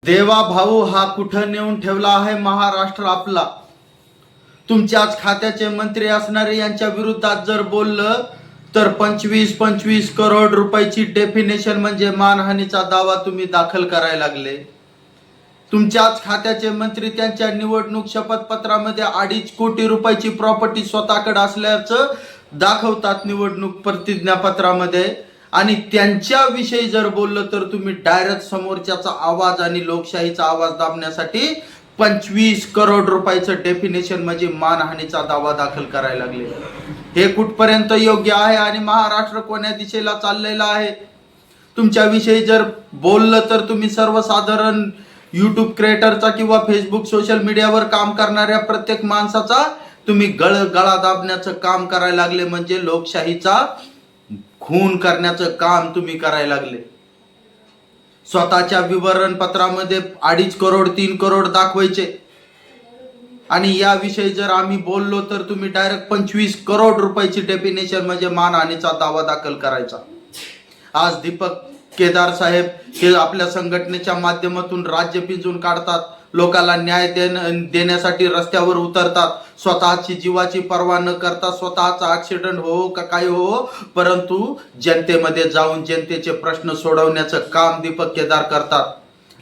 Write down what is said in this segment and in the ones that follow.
देवा भाऊ हा कुठं नेऊन ठेवला आहे महाराष्ट्र आपला. तुमच्याच खात्याचे मंत्री असणारे यांच्या विरोधात जर बोललं तर 25 करोड रुपयाची डेफिनेशन म्हणजे मानहानीचा दावा तुम्ही दाखल करायला लागले. तुमच्याच खात्याचे मंत्री त्यांच्या निवडणूक शपथपत्रामध्ये 2.5 कोटी रुपयाची प्रॉपर्टी स्वतःकडे असल्याचं दाखवतात निवडणूक प्रतिज्ञापत्रामध्ये. आणि त्यांच्याविषयी जर बोललं तर तुम्ही डायरेक्ट समोरच्याचा आवाज आणि लोकशाहीचा आवाज दाबण्यासाठी 25 करोड रुपयाचं डेफिनेशन म्हणजे मानहानीचा दावा दाखल करायला लागले. हे कुठपर्यंत योग्य आहे आणि महाराष्ट्र कोण्या दिशेला चाललेला आहे? तुमच्याविषयी जर बोललं तर तुम्ही सर्वसाधारण यूट्यूब क्रिएटरचा किंवा फेसबुक सोशल मीडियावर काम करणाऱ्या प्रत्येक माणसाचा तुम्ही गळा दाबण्याचं काम करायला लागले. म्हणजे लोकशाहीचा खून करण्याचं काम तुम्ही करायला लागले. स्वतःच्या विवरणपत्रामध्ये 2.5 करोड 3 करोड दाखवायचे आणि याविषयी जर आम्ही बोललो तर तुम्ही डायरेक्ट 25 करोड रुपयाची डेफिनेशन म्हणजे मानहानीचा दावा दाखल करायचा. आज दीपक केदार साहेब हे आपल्या संघटनेच्या माध्यमातून राज्य पिंजून काढतात, लोकांना न्याय देण्यासाठी रस्त्यावर उतरतात, स्वतःची जीवाची पर्वा न करता स्वतःचा ऍक्सिडेंट हो का काही हो, परंतु जनतेमध्ये जाऊन जनतेचे प्रश्न सोडवण्याचं काम दीपक केदार करतात.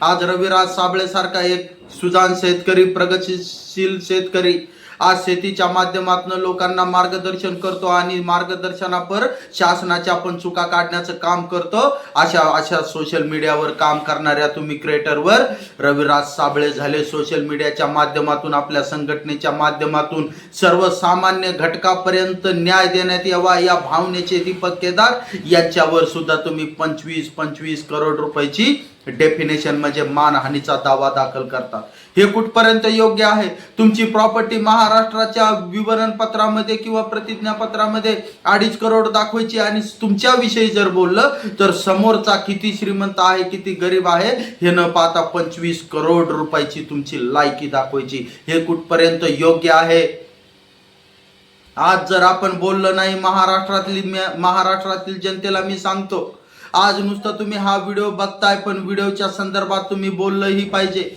आज रविराज साबळे सारखा एक सुजाण शेतकरी, प्रगतिशील शेतकरी आज शेतीच्या माध्यमातून लोकांना मार्गदर्शन करतो आणि मार्गदर्शनापर शासनाच्या पण चुका काढण्याचं काम करतो. अशा सोशल मीडियावर काम करणाऱ्या तुम्ही क्रिएटरवर रविराज साबळे झाले, सोशल मीडियाच्या माध्यमातून आपल्या संघटनेच्या माध्यमातून सर्वसामान्य घटकापर्यंत न्याय देण्यात यावा या भावनेचे दीपक केदार यांच्यावर सुद्धा तुम्ही 25 करोड रुपयाची डेफिनेशन म्हणजे मानहानीचा दावा दाखल करतात. हे कुठपर्यंत योग्य आहे? तुमची प्रॉपर्टी महाराष्ट्राच्या विवरणपत्रामध्ये किंवा प्रतिज्ञापत्रामध्ये 2.5 करोड दाखवायची आणि तुमच्याविषयी जर बोललं तर समोरचा किती श्रीमंत आहे किती गरीब आहे हे न पाहता 25 करोड रुपयाची तुमची लायकी दाखवायची. हे कुठपर्यंत योग्य आहे? आज जर आपण बोललं नाही महाराष्ट्रातील जनतेला मी सांगतो, आज नुसतं तुम्ही हा व्हिडिओ बघताय पण व्हिडिओच्या संदर्भात तुम्ही बोललंही पाहिजे.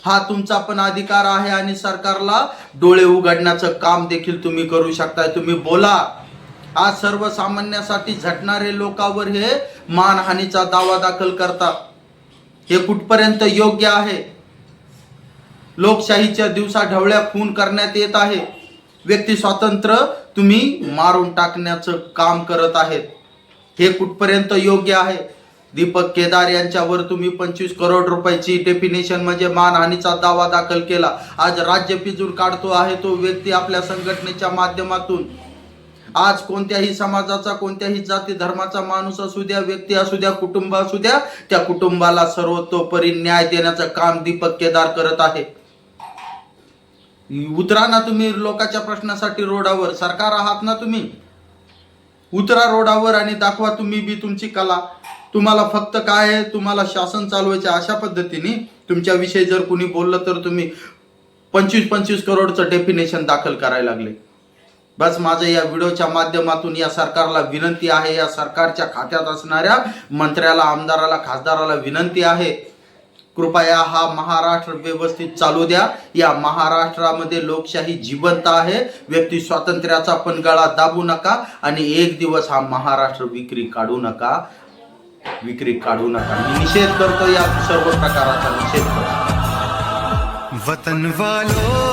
हा तुमचा पण अधिकार आहे आणि सरकारला डोळे उघडण्याचं काम देखील तुम्ही करू शकताय. तुम्ही बोला. आज सर्वसामान्यासाठी झटणारे लोकांवर हे मानहानीचा दावा दाखल करतात. हे कुठपर्यंत योग्य आहे? लोकशाहीच्या दिवसाढवळ्या खून करण्यात येत आहे. व्यक्ती स्वातंत्र्य तुम्ही मारून टाकण्याचं काम करत आहेत. हे कुठपर्यंत योग्य आहे? दीपक केदार यांच्यावर तुम्ही 25 करोड रुपयाची डेफिनेशन म्हणजे मानहानीचा दावा दाखल केला. आज राज्य पिंजून काढतो आहे तो व्यक्ती आपल्या संघटनेच्या माध्यमातून. आज कोणत्याही समाजाचा, कोणत्याही जाती धर्माचा माणूस असू द्या, व्यक्ती असू द्या, कुटुंब असू द्या, त्या कुटुंबाला सर्वतोपरी न्याय देण्याचं काम दीपक केदार करत आहे. उतरा ना तुम्ही लोकांच्या प्रश्नासाठी रोडावर. सरकार आहात ना तुम्ही, उतरा रोडावर आणि दाखवा तुम्ही बी तुमची कला. तुम्हाला फक्त काय आहे, तुम्हाला शासन चालवायचे. अशा पद्धतीने तुमच्याविषयी जर कुणी बोललं तर तुम्ही 25 करोडचं डेफिनेशन दाखल करायला लागले. बस माझं या व्हिडिओच्या माध्यमातून या सरकारला विनंती आहे, या सरकारच्या खात्यात असणाऱ्या मंत्र्याला, आमदाराला, खासदाराला विनंती आहे, कृपया हा महाराष्ट्र व्यवस्थित चालू द्या. या महाराष्ट्रामध्ये लोकशाही जिवंत आहे. व्यक्ती स्वातंत्र्याचा पण गळा दाबू नका आणि एक दिवस हा महाराष्ट्र विक्री काढू नका. मी निषेध करतो, या सर्व प्रकाराचा निषेध करतो. वतन वालों